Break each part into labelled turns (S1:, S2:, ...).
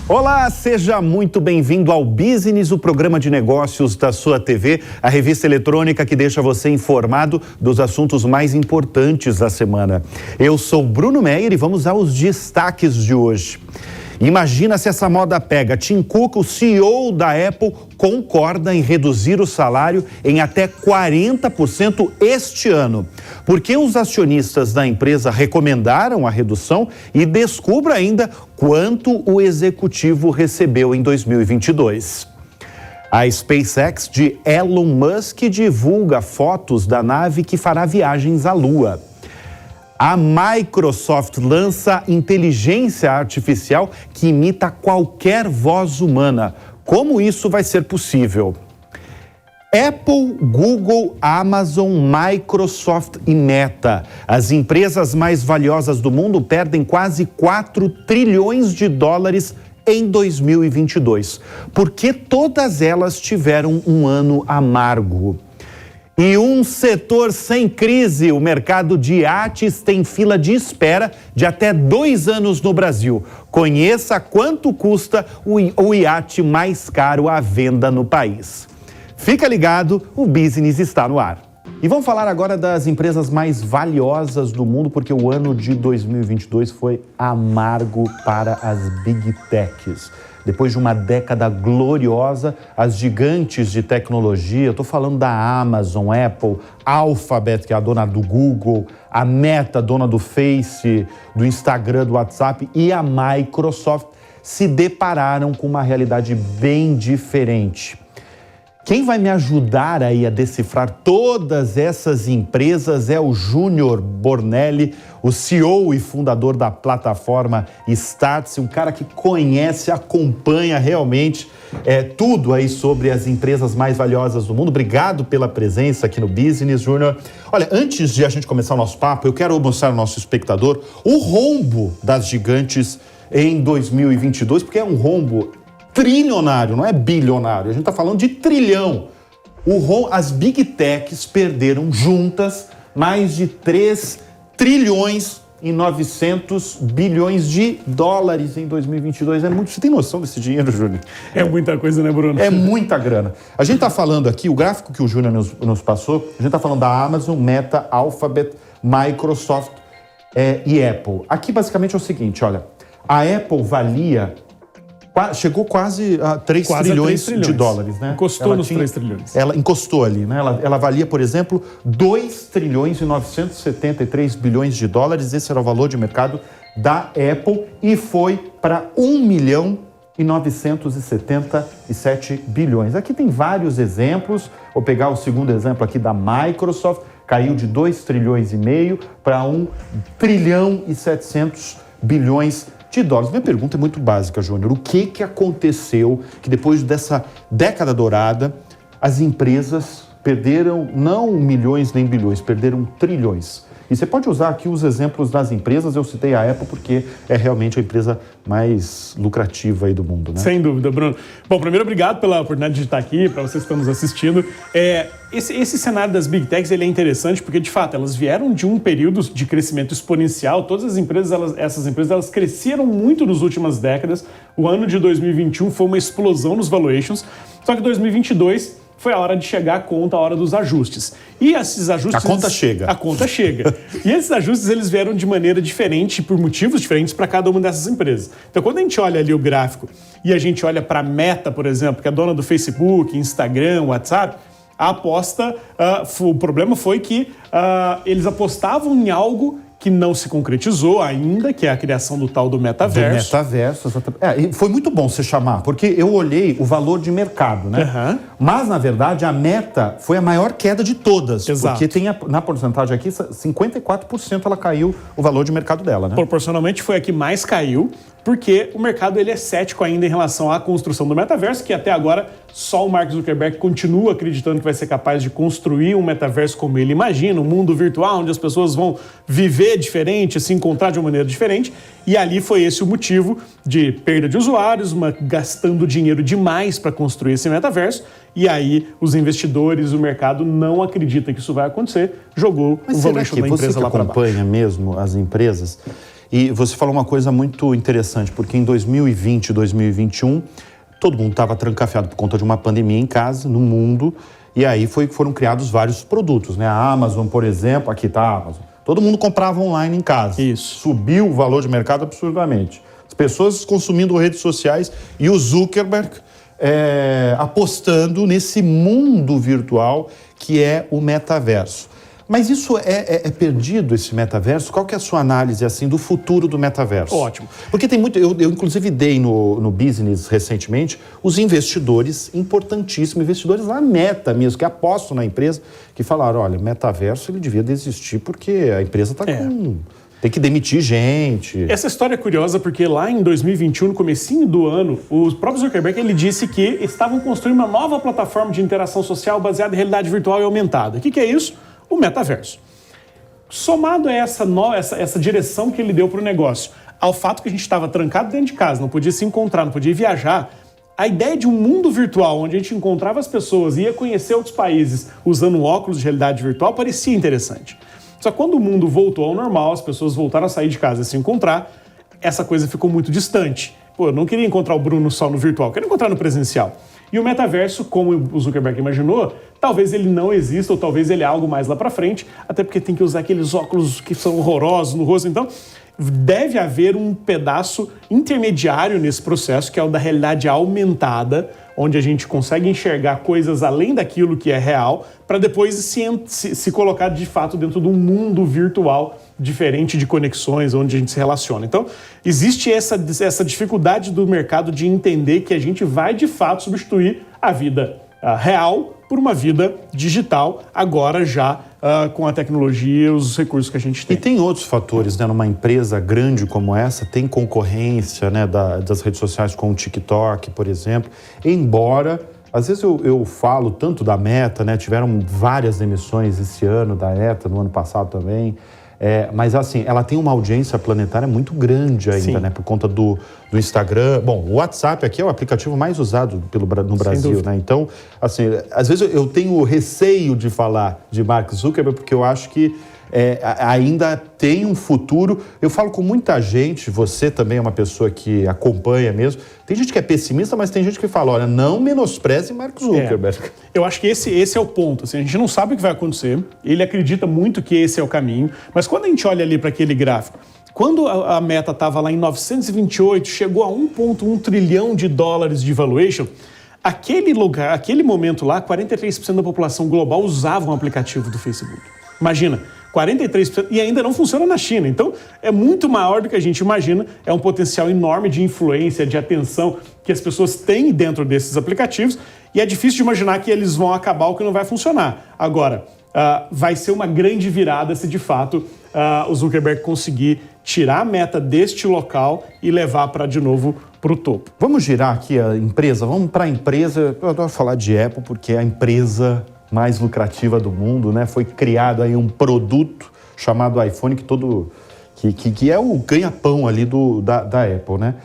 S1: Olá, seja muito bem-vindo ao Business, o programa de negócios da sua TV, a revista eletrônica que deixa você informado dos assuntos mais importantes da semana. Eu sou Bruno Meyer e vamos aos destaques de hoje. Imagina se essa moda pega. Tim Cook, o CEO da Apple, concorda em reduzir o salário em até 40% este ano. Porque os acionistas da empresa recomendaram a redução e descubra ainda quanto o executivo recebeu em 2022. A SpaceX de Elon Musk divulga fotos da nave que fará viagens à Lua. A Microsoft lança inteligência artificial que imita qualquer voz humana. Como isso vai ser possível? Apple, Google, Amazon, Microsoft e Meta. As empresas mais valiosas do mundo perdem quase 4 trilhões de dólares em 2022. Porque todas elas tiveram um ano amargo. E um setor sem crise, o mercado de iates tem fila de espera de até 2 anos no Brasil. Conheça quanto custa o iate mais caro à venda no país. Fica ligado, o Business está no ar. E vamos falar agora das empresas mais valiosas do mundo, porque o ano de 2022 foi amargo para as Big Techs. Depois de uma década gloriosa, as gigantes de tecnologia, eu estou falando da Amazon, Apple, Alphabet, que é a dona do Google, a Meta, dona do Face, do Instagram, do WhatsApp, e a Microsoft, se depararam com uma realidade bem diferente. Quem vai me ajudar aí a decifrar todas essas empresas é o Júnior Bornelli, o CEO e fundador da plataforma Startse, um cara que conhece, acompanha realmente tudo aí sobre as empresas mais valiosas do mundo. Obrigado pela presença aqui no Business, Júnior. Olha, antes de a gente começar o nosso papo, eu quero mostrar ao nosso espectador o rombo das gigantes em 2022, porque é um rombo trilionário, não é bilionário, a gente está falando de trilhão. As Big Techs perderam juntas mais de 3 trilhões e 900 bilhões de dólares em 2022. É muito. Você tem noção desse dinheiro, Júnior?
S2: É muita coisa, né, Bruno?
S1: É muita grana. A gente está falando aqui, o gráfico que o Júnior nos passou, a gente está falando da Amazon, Meta, Alphabet, Microsoft e Apple. Aqui basicamente é o seguinte, olha, a Apple chegou quase a 3 trilhões de dólares, né?
S2: Encostou nos 3 trilhões.
S1: Ela encostou ali, né? Ela valia, por exemplo, 2 trilhões e 973 bilhões de dólares. Esse era o valor de mercado da Apple e foi para 1 milhão e 977 bilhões. Aqui tem vários exemplos. Vou pegar o segundo exemplo aqui da Microsoft. Caiu de 2 trilhões e meio para 1 trilhão e 700 bilhões de dólares. Minha pergunta é muito básica, Júnior. O que aconteceu que depois dessa década dourada, as empresas perderam não milhões nem bilhões, perderam trilhões? E você pode usar aqui os exemplos das empresas. Eu citei a Apple porque é realmente a empresa mais lucrativa aí do mundo, né?
S2: Sem dúvida, Bruno. Bom, primeiro, obrigado pela oportunidade de estar aqui, para vocês que estão nos assistindo. Esse cenário das Big Techs ele é interessante porque, de fato, elas vieram de um período de crescimento exponencial. Todas as empresas, essas empresas cresceram muito nas últimas décadas. O ano de 2021 foi uma explosão nos valuations. Só que 2022... foi a hora de chegar a conta, a hora dos ajustes. E esses ajustes...
S1: A conta chega.
S2: A conta chega. E esses ajustes, eles vieram de maneira diferente, por motivos diferentes para cada uma dessas empresas. Então, quando a gente olha ali o gráfico e a gente olha para a Meta, por exemplo, que é dona do Facebook, Instagram, WhatsApp, a aposta... o problema foi que eles apostavam em algo que não se concretizou ainda, que é a criação do tal do metaverso.
S1: Do metaverso, exatamente. E foi muito bom você chamar, porque eu olhei o valor de mercado, né?
S2: Uhum.
S1: Mas, na verdade, a Meta foi a maior queda de todas.
S2: Exato.
S1: Porque tem na porcentagem aqui, 54% ela caiu o valor de mercado dela, né?
S2: Proporcionalmente foi a que mais caiu, porque o mercado ele é cético ainda em relação à construção do metaverso, que até agora só o Mark Zuckerberg continua acreditando que vai ser capaz de construir um metaverso como ele imagina, um mundo virtual onde as pessoas vão viver diferente, se encontrar de uma maneira diferente, e ali foi esse o motivo de perda de usuários, gastando dinheiro demais para construir esse metaverso, e aí os investidores, o mercado não acredita que isso vai acontecer, jogou o valuation da empresa lá para baixo.
S1: Mas será que você acompanha mesmo as empresas? E você falou uma coisa muito interessante, porque em 2020 e 2021, todo mundo estava trancafiado por conta de uma pandemia em casa, no mundo, e aí foram criados vários produtos, né? A Amazon, por exemplo, aqui está a Amazon. Todo mundo comprava online em casa.
S2: Isso.
S1: Subiu o valor de mercado absurdamente. As pessoas consumindo redes sociais e o Zuckerberg apostando nesse mundo virtual que é o metaverso. Mas isso é perdido, esse metaverso? Qual que é a sua análise assim, do futuro do metaverso?
S2: Ótimo.
S1: Porque tem muito... Eu inclusive dei no Business recentemente os investidores importantíssimos, investidores da Meta mesmo, que apostam na empresa, que falaram, olha, metaverso ele devia desistir porque a empresa está com... Tem que demitir gente.
S2: Essa história é curiosa porque lá em 2021, no comecinho do ano, o próprio Zuckerberg ele disse que estavam construindo uma nova plataforma de interação social baseada em realidade virtual e aumentada. O que é isso? O metaverso. Somado a essa direção que ele deu para o negócio, ao fato que a gente estava trancado dentro de casa, não podia se encontrar, não podia viajar, a ideia de um mundo virtual onde a gente encontrava as pessoas e ia conhecer outros países usando um óculos de realidade virtual parecia interessante. Só que quando o mundo voltou ao normal, as pessoas voltaram a sair de casa e se encontrar, essa coisa ficou muito distante. Pô, eu não queria encontrar o Bruno só no virtual, eu queria encontrar no presencial. E o metaverso, como o Zuckerberg imaginou, talvez ele não exista ou talvez ele é algo mais lá pra frente, até porque tem que usar aqueles óculos que são horrorosos no rosto. Então, deve haver um pedaço intermediário nesse processo, que é o da realidade aumentada, onde a gente consegue enxergar coisas além daquilo que é real, para depois se colocar de fato dentro de um mundo virtual diferente de conexões, onde a gente se relaciona. Então, existe essa dificuldade do mercado de entender que a gente vai de fato substituir a vida real por uma vida digital, agora já com a tecnologia e os recursos que a gente tem.
S1: E tem outros fatores, né? Numa empresa grande como essa, tem concorrência, né, das redes sociais com o TikTok, por exemplo. Embora, às vezes eu falo tanto da Meta, né? Tiveram várias emissões esse ano da Meta, no ano passado também. Mas assim, ela tem uma audiência planetária muito grande ainda, né? Por conta do Instagram. Bom, o WhatsApp aqui é o aplicativo mais usado no Brasil, né? Então, assim, às vezes eu tenho receio de falar de Mark Zuckerberg, porque eu acho que ainda tem um futuro. Eu falo com muita gente, você também é uma pessoa que acompanha mesmo. Tem gente que é pessimista, mas tem gente que fala, olha, não menospreze Mark Zuckerberg.
S2: Eu acho que esse é o ponto. Assim, a gente não sabe o que vai acontecer, ele acredita muito que esse é o caminho, mas quando a gente olha ali para aquele gráfico, quando a Meta estava lá em 928, chegou a 1,1 trilhão de dólares de valuation, aquele momento lá, 43% da população global usava um aplicativo do Facebook. Imagina, 43%, e ainda não funciona na China. Então, é muito maior do que a gente imagina. É um potencial enorme de influência, de atenção que as pessoas têm dentro desses aplicativos. E é difícil de imaginar que eles vão acabar ou que não vai funcionar. Agora, vai ser uma grande virada se, de fato, o Zuckerberg conseguir tirar a Meta deste local e levar de novo para o topo.
S1: Vamos girar aqui a empresa? Vamos para a empresa. Eu adoro falar de Apple porque é a empresa mais lucrativa do mundo, né? Foi criado aí um produto chamado iPhone que é o ganha-pão ali da Apple, né?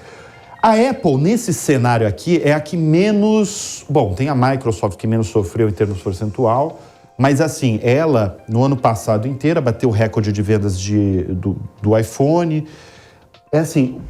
S1: A Apple, nesse cenário aqui, é a que menos... Bom, tem a Microsoft que menos sofreu em termos percentual, mas assim, ela, no ano passado inteiro, bateu o recorde de vendas do iPhone. É assim,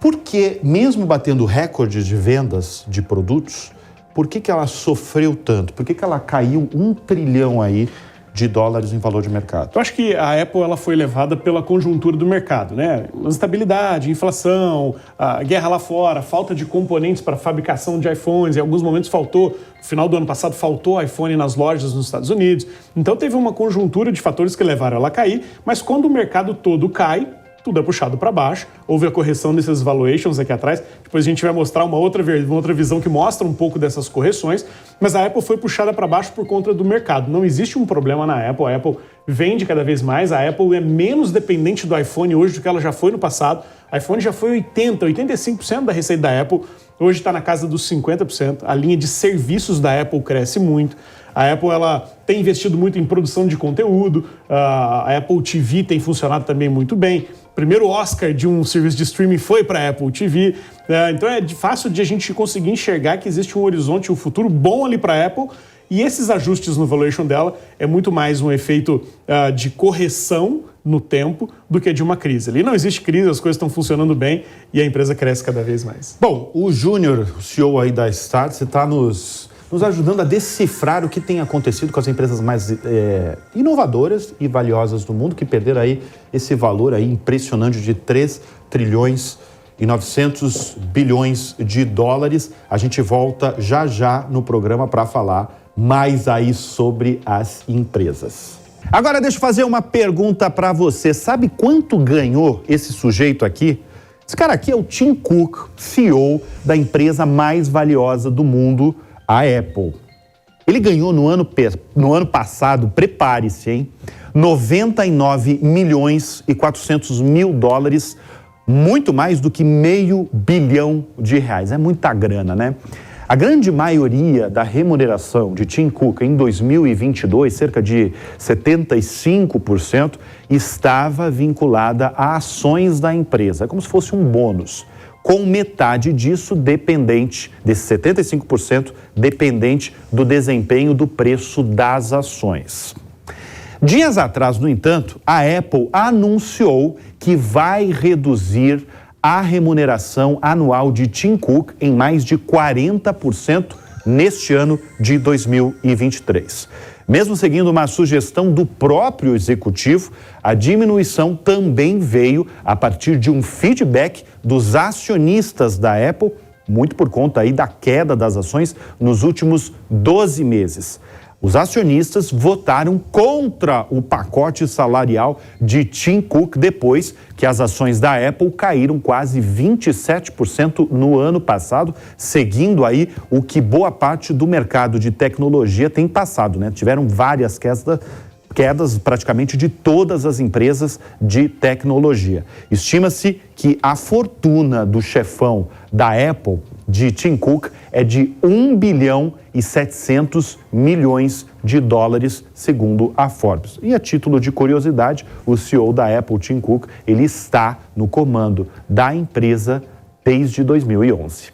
S1: por que, mesmo batendo recorde de vendas de produtos, por que ela sofreu tanto? Por que ela caiu 1 trilhão aí de dólares em valor de mercado?
S2: Eu acho que a Apple ela foi levada pela conjuntura do mercado, né? Instabilidade, inflação, a guerra lá fora, falta de componentes para fabricação de iPhones. Em alguns momentos faltou, no final do ano passado, faltou iPhone nas lojas nos Estados Unidos. Então teve uma conjuntura de fatores que levaram ela a cair, mas quando o mercado todo cai, tudo é puxado para baixo. Houve a correção desses valuations aqui atrás. Depois a gente vai mostrar uma outra visão que mostra um pouco dessas correções. Mas a Apple foi puxada para baixo por conta do mercado. Não existe um problema na Apple. A Apple vende cada vez mais. A Apple é menos dependente do iPhone hoje do que ela já foi no passado. O iPhone já foi 85% da receita da Apple. Hoje está na casa dos 50%. A linha de serviços da Apple cresce muito. A Apple ela tem investido muito em produção de conteúdo. A Apple TV tem funcionado também muito bem. O primeiro Oscar de um serviço de streaming foi para a Apple TV. Então é fácil de a gente conseguir enxergar que existe um horizonte, um futuro bom ali para a Apple. E esses ajustes no valuation dela é muito mais um efeito de correção no tempo do que de uma crise. Ali não existe crise, as coisas estão funcionando bem e a empresa cresce cada vez mais.
S1: Bom, o Júnior, o CEO aí da Startse, está nos ajudando a decifrar o que tem acontecido com as empresas mais inovadoras e valiosas do mundo, que perderam aí esse valor aí impressionante de 3 trilhões e 900 bilhões de dólares. A gente volta já no programa para falar mais aí sobre as empresas. Agora deixa eu fazer uma pergunta para você. Sabe quanto ganhou esse sujeito aqui? Esse cara aqui é o Tim Cook, CEO da empresa mais valiosa do mundo, a Apple. Ele ganhou no ano passado, prepare-se, hein? 99 milhões e 400 mil dólares, muito mais do que R$500 bilhão. É muita grana, né? A grande maioria da remuneração de Tim Cook em 2022, cerca de 75%, estava vinculada a ações da empresa, como se fosse um bônus, com metade disso dependente, desses 75%, dependente do desempenho do preço das ações. Dias atrás, no entanto, a Apple anunciou que vai reduzir a remuneração anual de Tim Cook em mais de 40% neste ano de 2023. Mesmo seguindo uma sugestão do próprio executivo, a diminuição também veio a partir de um feedback dos acionistas da Apple, muito por conta aí da queda das ações nos últimos 12 meses. Os acionistas votaram contra o pacote salarial de Tim Cook depois que as ações da Apple caíram quase 27% no ano passado, seguindo aí o que boa parte do mercado de tecnologia tem passado, né? Tiveram várias quedas praticamente de todas as empresas de tecnologia. Estima-se que a fortuna do chefão da Apple, de Tim Cook, é de 1 bilhão e 700 milhões de dólares, segundo a Forbes. E a título de curiosidade, o CEO da Apple, Tim Cook, ele está no comando da empresa desde 2011.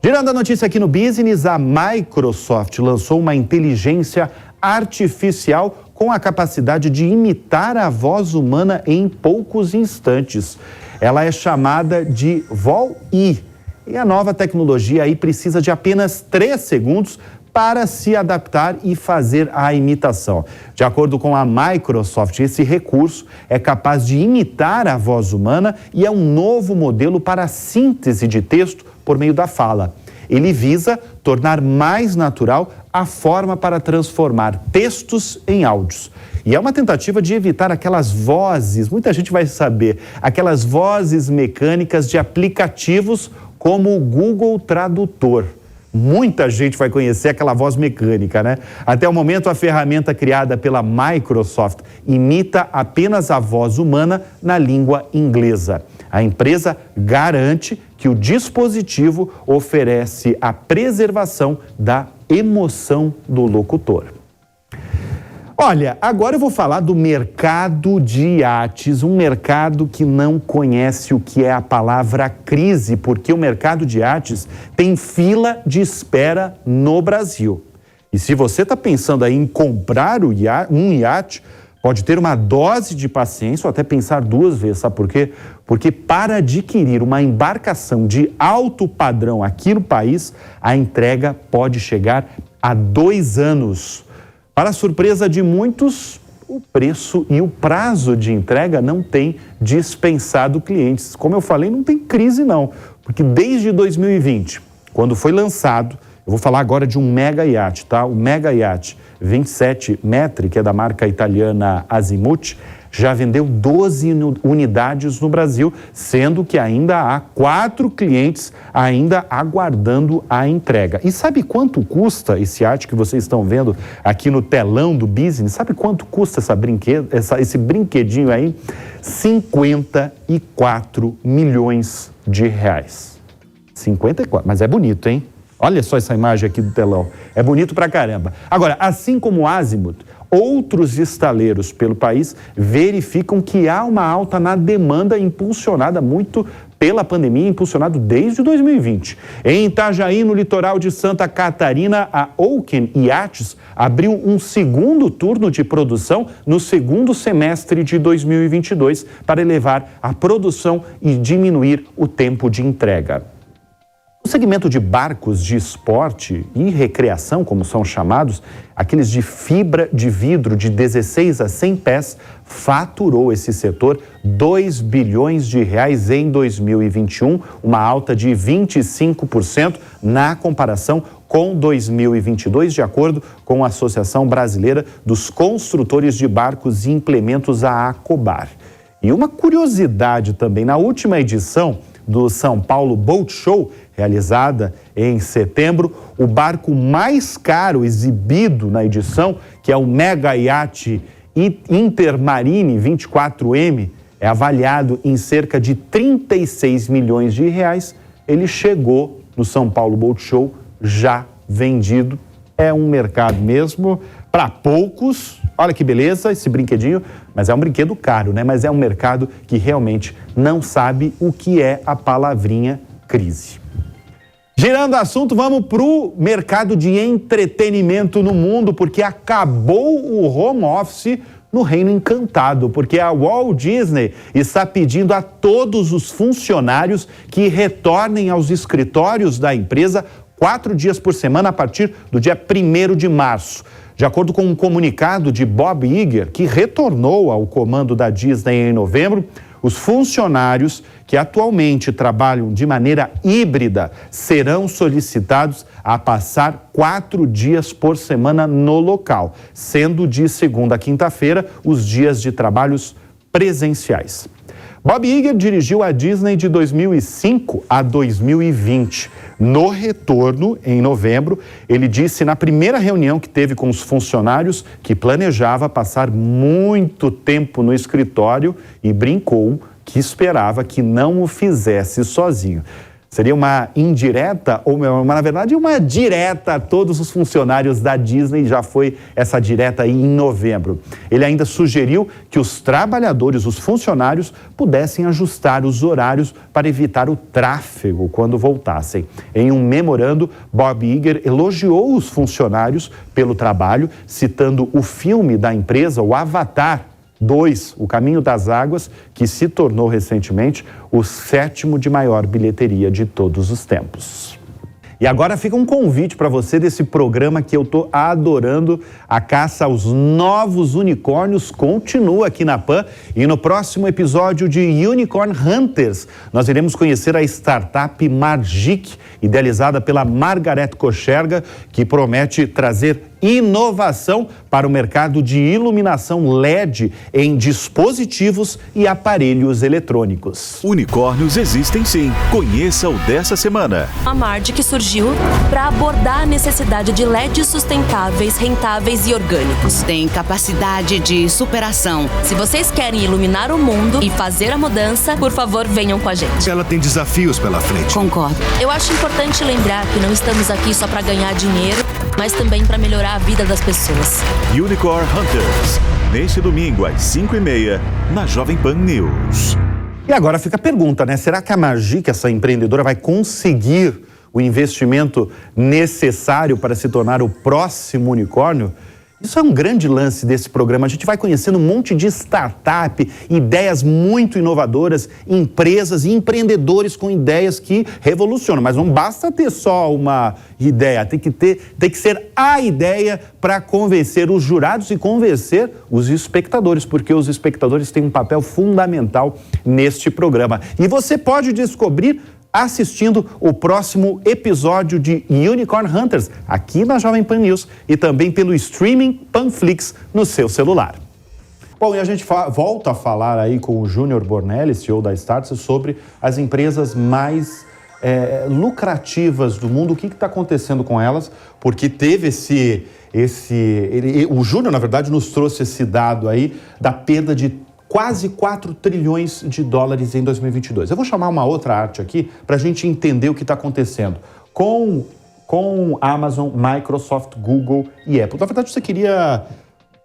S1: Girando a notícia aqui no Business, a Microsoft lançou uma inteligência artificial com a capacidade de imitar a voz humana em poucos instantes. Ela é chamada de Vol-E. E a nova tecnologia aí precisa de apenas 3 segundos para se adaptar e fazer a imitação. De acordo com a Microsoft, esse recurso é capaz de imitar a voz humana e é um novo modelo para a síntese de texto por meio da fala. Ele visa tornar mais natural a forma para transformar textos em áudios. E é uma tentativa de evitar aquelas vozes, muita gente vai saber, aquelas vozes mecânicas de aplicativos como o Google Tradutor. Muita gente vai conhecer aquela voz mecânica, né? Até o momento, a ferramenta criada pela Microsoft imita apenas a voz humana na língua inglesa. A empresa garante que o dispositivo oferece a preservação da emoção do locutor. Olha, agora eu vou falar do mercado de iates, um mercado que não conhece o que é a palavra crise, porque o mercado de iates tem fila de espera no Brasil. E se você está pensando aí em comprar um iate, pode ter uma dose de paciência ou até pensar 2 vezes, sabe por quê? Porque para adquirir uma embarcação de alto padrão aqui no país, a entrega pode chegar a 2 anos. Para surpresa de muitos, o preço e o prazo de entrega não tem dispensado clientes. Como eu falei, não tem crise não, porque desde 2020, quando foi lançado, eu vou falar agora de um mega iate, tá? O mega iate 27 metri, que é da marca italiana Azimuth, já vendeu 12 unidades no Brasil, sendo que ainda há 4 clientes ainda aguardando a entrega. E sabe quanto custa esse iate que vocês estão vendo aqui no telão do Business? Sabe quanto custa esse brinquedinho aí? 54 milhões de reais. 54, mas é bonito, hein? Olha só essa imagem aqui do telão. É bonito pra caramba. Agora, assim como o Azimuth, Outros estaleiros pelo país verificam que há uma alta na demanda impulsionada muito pela pandemia, impulsionado desde 2020. Em Itajaí, no litoral de Santa Catarina, a Oken Yachts abriu um segundo turno de produção no segundo semestre de 2022 para elevar a produção e diminuir o tempo de entrega. O segmento de barcos de esporte e recreação, como são chamados, aqueles de fibra de vidro de 16 a 100 pés, faturou esse setor 2 bilhões de reais em 2021, uma alta de 25% na comparação com 2022, de acordo com a Associação Brasileira dos Construtores de Barcos e Implementos, a ACOBAR. E uma curiosidade também, na última edição do São Paulo Boat Show, realizada em setembro, o barco mais caro exibido na edição, que é o Mega Yacht Intermarine 24M, é avaliado em cerca de 36 milhões de reais. Ele chegou no São Paulo Boat Show já vendido. É um mercado mesmo para poucos. Olha que beleza esse brinquedinho, mas é um brinquedo caro, né? Mas é um mercado que realmente não sabe o que é a palavrinha crise. Girando o assunto, vamos para o mercado de entretenimento no mundo, porque acabou o home office no Reino Encantado, porque a Walt Disney está pedindo a todos os funcionários que retornem aos escritórios da empresa 4 dias por semana a partir do dia 1º de março. De acordo com um comunicado de Bob Iger, que retornou ao comando da Disney em novembro, os funcionários que atualmente trabalham de maneira híbrida serão solicitados a passar 4 dias por semana no local, sendo de segunda a quinta-feira os dias de trabalhos presenciais. Bob Iger dirigiu a Disney de 2005 a 2020. No retorno, em novembro, ele disse na primeira reunião que teve com os funcionários que planejava passar muito tempo no escritório e brincou que esperava que não o fizesse sozinho. Seria uma indireta, ou na verdade uma direta a todos os funcionários da Disney, já foi essa direta aí em novembro. Ele ainda sugeriu que os trabalhadores, os funcionários, pudessem ajustar os horários para evitar o tráfego quando voltassem. Em um memorando, Bob Iger elogiou os funcionários pelo trabalho, citando o filme da empresa, o Avatar 2, O Caminho das Águas, que se tornou recentemente o 7º de maior bilheteria de todos os tempos. E agora fica um convite para você desse programa que eu estou adorando. A caça aos novos unicórnios continua aqui na PAN. E no próximo episódio de Unicorn Hunters, nós iremos conhecer a startup Margic, idealizada pela Margaret Kocherga, que promete trazer inovação para o mercado de iluminação LED em dispositivos e aparelhos eletrônicos.
S3: Unicórnios existem sim. Conheça o dessa semana.
S4: A Margic surgiu para abordar a necessidade de LEDs sustentáveis, rentáveis e orgânicos.
S5: Tem capacidade de superação.
S4: Se vocês querem iluminar o mundo e fazer a mudança, por favor, venham com a gente.
S3: Ela tem desafios pela frente.
S5: Concordo.
S4: Eu acho importante lembrar que não estamos aqui só para ganhar dinheiro, mas também para melhorar a vida das pessoas.
S3: Unicorn Hunters, neste domingo às 5h30, na Jovem Pan News.
S1: E agora fica a pergunta, né? Será que a Margic, essa empreendedora, vai conseguir o investimento necessário para se tornar o próximo unicórnio? Isso é um grande lance desse programa. A gente vai conhecendo um monte de startup, ideias muito inovadoras, empresas e empreendedores com ideias que revolucionam. Mas não basta ter só uma ideia, tem que ser a ideia para convencer os jurados e convencer os espectadores, porque os espectadores têm um papel fundamental neste programa. E você pode descobrir assistindo o próximo episódio de Unicorn Hunters aqui na Jovem Pan News e também pelo streaming Panflix no seu celular. Bom, e a gente volta a falar aí com o Júnior Bornelli, CEO da Startse, sobre as empresas mais lucrativas do mundo, o que está acontecendo com elas, porque teve o Júnior, na verdade, nos trouxe esse dado aí da perda de quase 4 trilhões de dólares em 2022. Eu vou chamar uma outra arte aqui para a gente entender o que está acontecendo com Amazon, Microsoft, Google e Apple. Na verdade, você queria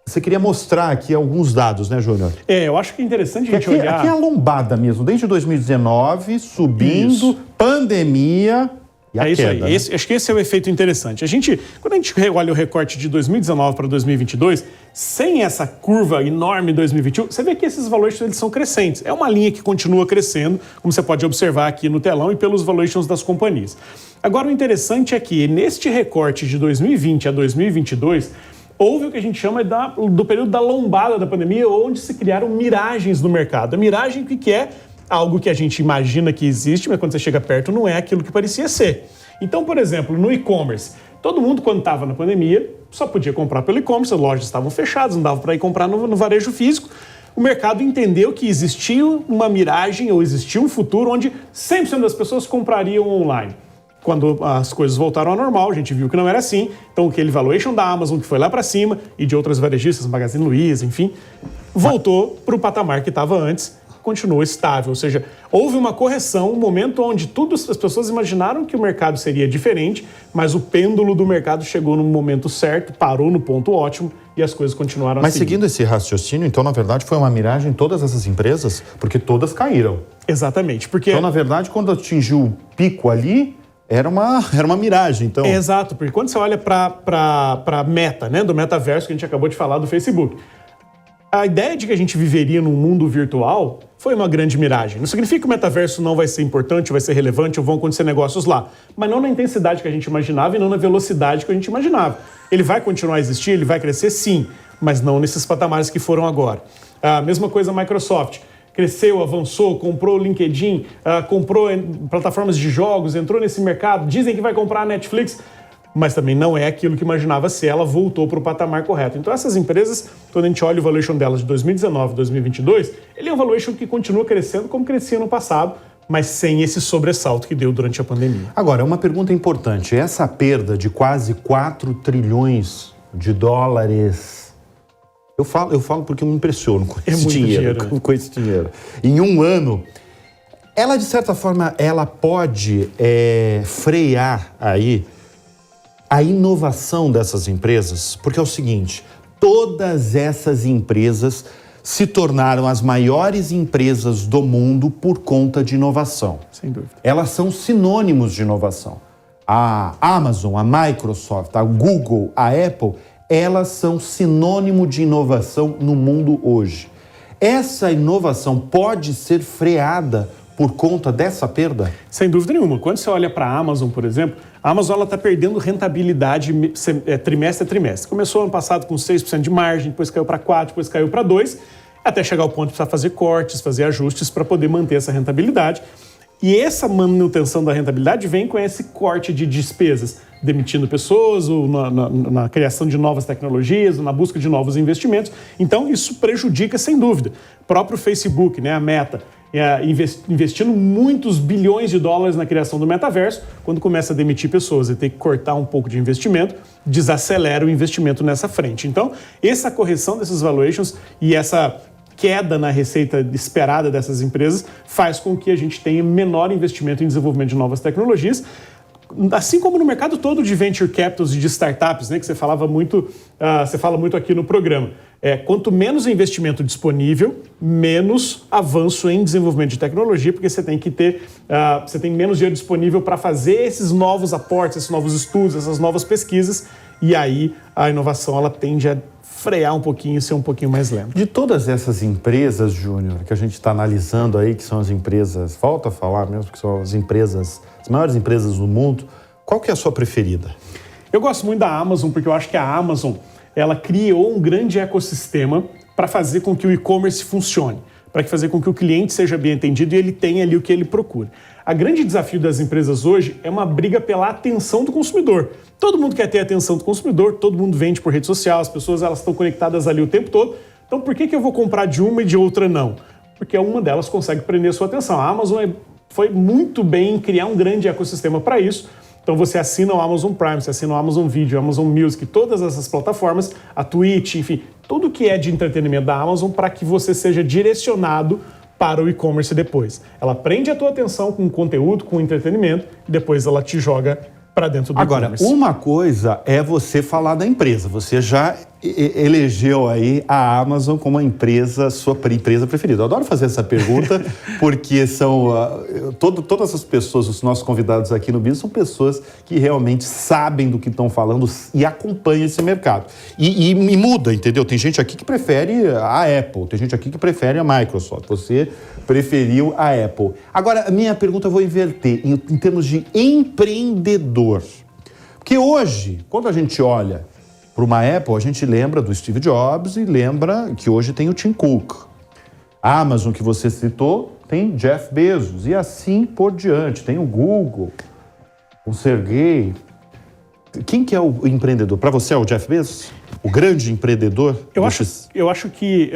S1: Você queria mostrar aqui alguns dados, né, Júnior?
S2: Eu acho que é interessante a gente
S1: aqui,
S2: olhar...
S1: Aqui é a lombada mesmo, desde 2019, subindo,
S2: Isso.
S1: Pandemia e a queda.
S2: Isso aí.
S1: Né?
S2: Acho que esse é o efeito interessante. Quando a gente olha o recorte de 2019 para 2022, sem essa curva enorme em 2021, você vê que esses valuations eles são crescentes. É uma linha que continua crescendo, como você pode observar aqui no telão e pelos valuations das companhias. Agora, o interessante é que neste recorte de 2020 a 2022... houve o que a gente chama do período da lombada da pandemia, onde se criaram miragens no mercado. A miragem, o que é? Algo que a gente imagina que existe, mas quando você chega perto não é aquilo que parecia ser. Então, por exemplo, no e-commerce, todo mundo quando estava na pandemia só podia comprar pelo e-commerce, as lojas estavam fechadas, não dava para ir comprar no varejo físico. O mercado entendeu que existia uma miragem ou existia um futuro onde 100% das pessoas comprariam online. Quando as coisas voltaram ao normal, a gente viu que não era assim. Então, aquele valuation da Amazon, que foi lá para cima, e de outras varejistas, Magazine Luiza, enfim, voltou para o patamar que estava antes, continuou estável. Ou seja, houve uma correção, um momento onde as pessoas imaginaram que o mercado seria diferente, mas o pêndulo do mercado chegou no momento certo, parou no ponto ótimo e as coisas continuaram assim.
S1: Mas seguindo esse raciocínio, então, na verdade, foi uma miragem em todas essas empresas, porque todas caíram.
S2: Exatamente. Porque...
S1: Então, na verdade, quando atingiu o pico ali... Era uma miragem, então...
S2: Exato, porque quando você olha para a meta, né, do metaverso que a gente acabou de falar do Facebook, a ideia de que a gente viveria num mundo virtual foi uma grande miragem. Não significa que o metaverso não vai ser importante, vai ser relevante ou vão acontecer negócios lá, mas não na intensidade que a gente imaginava e não na velocidade que a gente imaginava. Ele vai continuar a existir, ele vai crescer sim, mas não nesses patamares que foram agora. A mesma coisa a Microsoft. Cresceu, avançou, comprou o LinkedIn, comprou plataformas de jogos, entrou nesse mercado, dizem que vai comprar a Netflix, mas também não é aquilo que imaginava ser, ela voltou para o patamar correto. Então essas empresas, quando a gente olha o valuation delas de 2019 e 2022, ele é um valuation que continua crescendo como crescia no passado, mas sem esse sobressalto que deu durante a pandemia.
S1: Agora, uma pergunta importante, essa perda de quase 4 trilhões de dólares... Eu falo porque eu me impressiono com esse dinheiro. Com esse dinheiro. Em um ano, ela, de certa forma, ela pode frear aí a inovação dessas empresas, porque é o seguinte, todas essas empresas se tornaram as maiores empresas do mundo por conta de inovação.
S2: Sem dúvida.
S1: Elas são sinônimos de inovação. A Amazon, a Microsoft, a Google, a Apple... elas são sinônimo de inovação no mundo hoje. Essa inovação pode ser freada por conta dessa perda?
S2: Sem dúvida nenhuma. Quando você olha para a Amazon, por exemplo, a Amazon está perdendo rentabilidade trimestre a trimestre. Começou ano passado com 6% de margem, depois caiu para 4%, depois caiu para 2%, até chegar ao ponto de precisar fazer cortes, fazer ajustes para poder manter essa rentabilidade. E essa manutenção da rentabilidade vem com esse corte de despesas, demitindo pessoas, ou na criação de novas tecnologias, na busca de novos investimentos. Então, isso prejudica, sem dúvida. O próprio Facebook, né, a Meta, investindo muitos bilhões de dólares na criação do metaverso, quando começa a demitir pessoas e ter que cortar um pouco de investimento, desacelera o investimento nessa frente. Então, essa correção desses valuations e essa queda na receita esperada dessas empresas faz com que a gente tenha menor investimento em desenvolvimento de novas tecnologias, assim como no mercado todo de venture capitals e de startups, né, que você fala muito aqui no programa. Quanto menos investimento disponível, menos avanço em desenvolvimento de tecnologia, porque você tem que ter, você tem menos dinheiro disponível para fazer esses novos aportes, esses novos estudos, essas novas pesquisas, e aí a inovação ela tende a frear um pouquinho e ser um pouquinho mais lento.
S1: De todas essas empresas, Júnior, que a gente está analisando aí, que são as empresas, volto a falar mesmo, que são as empresas, as maiores empresas do mundo, qual que é a sua preferida?
S2: Eu gosto muito da Amazon, porque eu acho que a Amazon, ela criou um grande ecossistema para fazer com que o e-commerce funcione, para fazer com que o cliente seja bem atendido e ele tenha ali o que ele procura. O grande desafio das empresas hoje é uma briga pela atenção do consumidor. Todo mundo quer ter a atenção do consumidor, todo mundo vende por rede social, as pessoas elas estão conectadas ali o tempo todo. Então por que eu vou comprar de uma e de outra não? Porque uma delas consegue prender a sua atenção. A Amazon foi muito bem em criar um grande ecossistema para isso. Então você assina o Amazon Prime, você assina o Amazon Video, o Amazon Music, todas essas plataformas, a Twitch, enfim, tudo que é de entretenimento da Amazon para que você seja direcionado para o e-commerce depois. Ela prende a tua atenção com conteúdo, com entretenimento, e depois ela te joga para dentro do e-commerce.
S1: Agora, uma coisa é você falar da empresa, você já elegeu aí a Amazon como a sua empresa preferida? Eu adoro fazer essa pergunta, porque são todas as pessoas, os nossos convidados aqui no Business, são pessoas que realmente sabem do que estão falando e acompanham esse mercado. E muda, entendeu? Tem gente aqui que prefere a Apple, tem gente aqui que prefere a Microsoft. Você preferiu a Apple. Agora, a minha pergunta eu vou inverter em termos de empreendedor. Porque hoje, quando a gente olha para uma Apple, a gente lembra do Steve Jobs e lembra que hoje tem o Tim Cook. A Amazon, que você citou, tem Jeff Bezos e assim por diante. Tem o Google, o Sergey. Quem que é o empreendedor? Para você é o Jeff Bezos? O grande empreendedor?
S2: Eu acho que,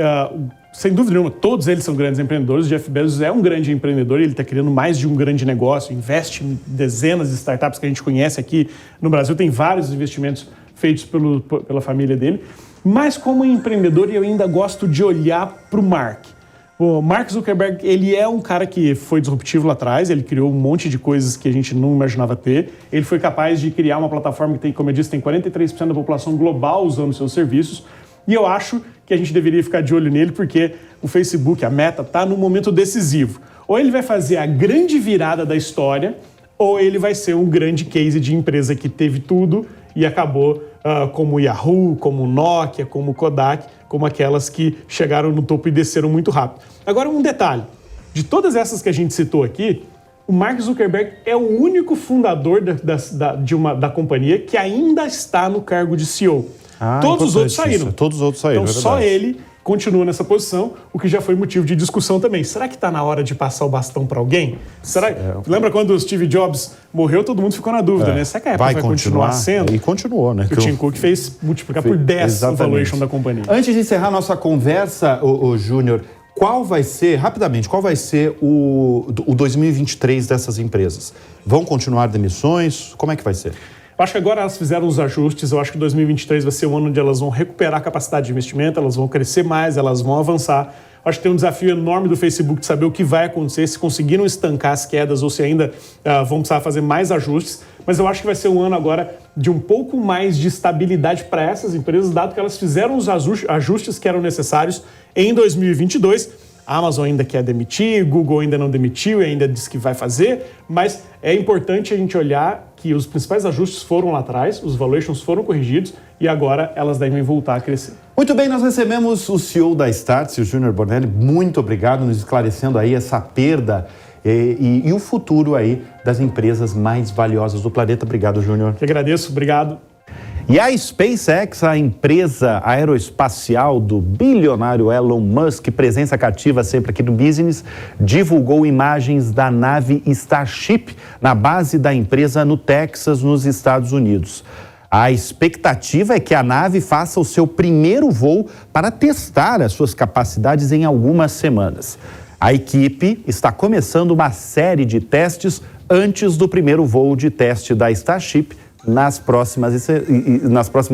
S2: sem dúvida nenhuma, todos eles são grandes empreendedores. O Jeff Bezos é um grande empreendedor, ele está criando mais de um grande negócio, investe em dezenas de startups que a gente conhece aqui no Brasil, tem vários investimentos feitos pela família dele. Mas como empreendedor, eu ainda gosto de olhar para o Mark. O Mark Zuckerberg, ele é um cara que foi disruptivo lá atrás, ele criou um monte de coisas que a gente não imaginava ter. Ele foi capaz de criar uma plataforma que tem, como eu disse, tem 43% da população global usando seus serviços. E eu acho que a gente deveria ficar de olho nele, porque o Facebook, a Meta, está num momento decisivo. Ou ele vai fazer a grande virada da história, ou ele vai ser um grande case de empresa que teve tudo e acabou como o Yahoo, como o Nokia, como o Kodak, como aquelas que chegaram no topo e desceram muito rápido. Agora, um detalhe. De todas essas que a gente citou aqui, o Mark Zuckerberg é o único fundador da companhia que ainda está no cargo de CEO. Todos os outros saíram.
S1: Todos os outros saíram,
S2: então, só ele continua nessa posição, o que já foi motivo de discussão também. Será que está na hora de passar o bastão para alguém? Lembra quando o Steve Jobs morreu, todo mundo ficou na dúvida, né? Será que a Apple vai continuar sendo?
S1: E continuou, né?
S2: O Tim Cook fez multiplicar por 10 o valuation da companhia.
S1: Antes de encerrar nossa conversa, o Júnior, qual vai ser o 2023 dessas empresas? Vão continuar demissões? Como é que vai ser?
S2: Eu acho que agora elas fizeram os ajustes, eu acho que 2023 vai ser o ano onde elas vão recuperar a capacidade de investimento, elas vão crescer mais, elas vão avançar. Eu acho que tem um desafio enorme do Facebook de saber o que vai acontecer, se conseguiram estancar as quedas ou se ainda vão precisar fazer mais ajustes. Mas eu acho que vai ser um ano agora de um pouco mais de estabilidade para essas empresas, dado que elas fizeram os ajustes que eram necessários em 2022. A Amazon ainda quer demitir, Google ainda não demitiu e ainda diz que vai fazer, mas é importante a gente olhar que os principais ajustes foram lá atrás, os valuations foram corrigidos e agora elas devem voltar a crescer.
S1: Muito bem, nós recebemos o CEO da Startse, o Júnior Bornelli. Muito obrigado, nos esclarecendo aí essa perda e o futuro aí das empresas mais valiosas do planeta. Obrigado, Júnior.
S2: Eu agradeço, obrigado.
S1: E a SpaceX, a empresa aeroespacial do bilionário Elon Musk, presença cativa sempre aqui no Business, divulgou imagens da nave Starship na base da empresa no Texas, nos Estados Unidos. A expectativa é que a nave faça o seu primeiro voo para testar as suas capacidades em algumas semanas. A equipe está começando uma série de testes antes do primeiro voo de teste da Starship nas próximas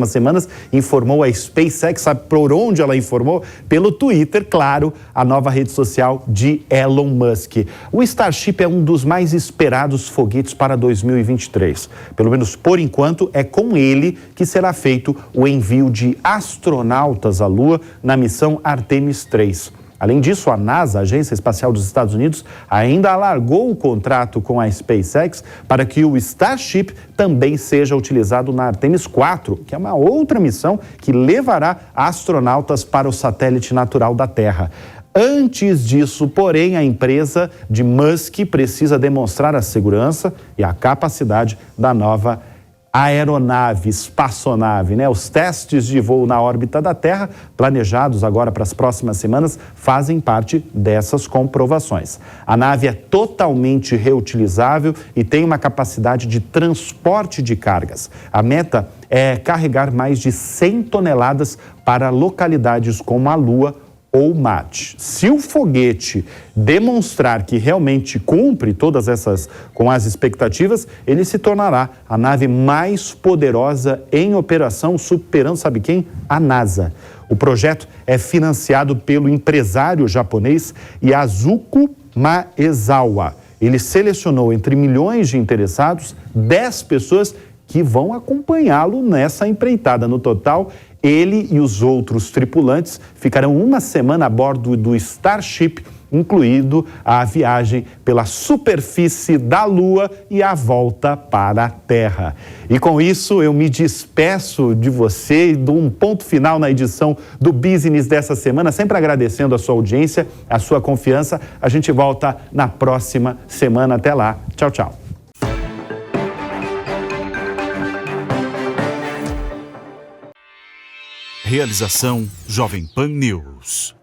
S1: semanas, informou a SpaceX. Sabe por onde ela informou? Pelo Twitter, claro, a nova rede social de Elon Musk. O Starship é um dos mais esperados foguetes para 2023. Pelo menos por enquanto, é com ele que será feito o envio de astronautas à Lua na missão Artemis 3. Além disso, a NASA, a Agência Espacial dos Estados Unidos, ainda alargou o contrato com a SpaceX para que o Starship também seja utilizado na Artemis 4, que é uma outra missão que levará astronautas para o satélite natural da Terra. Antes disso, porém, a empresa de Musk precisa demonstrar a segurança e a capacidade da nova aeronave, espaçonave, né? Os testes de voo na órbita da Terra, planejados agora para as próximas semanas, fazem parte dessas comprovações. A nave é totalmente reutilizável e tem uma capacidade de transporte de cargas. A meta é carregar mais de 100 toneladas para localidades como a Lua ou Marte. Se o foguete demonstrar que realmente cumpre todas essas com as expectativas, ele se tornará a nave mais poderosa em operação, superando, sabe quem? A NASA. O projeto é financiado pelo empresário japonês Yasuko Maezawa. Ele selecionou entre milhões de interessados 10 pessoas que vão acompanhá-lo nessa empreitada. No total, Ele e os outros tripulantes ficarão uma semana a bordo do Starship, incluído a viagem pela superfície da Lua e a volta para a Terra. E com isso eu me despeço de você e dou um ponto final na edição do Business dessa semana, sempre agradecendo a sua audiência, a sua confiança. A gente volta na próxima semana. Até lá. Tchau, tchau.
S3: Realização Jovem Pan News.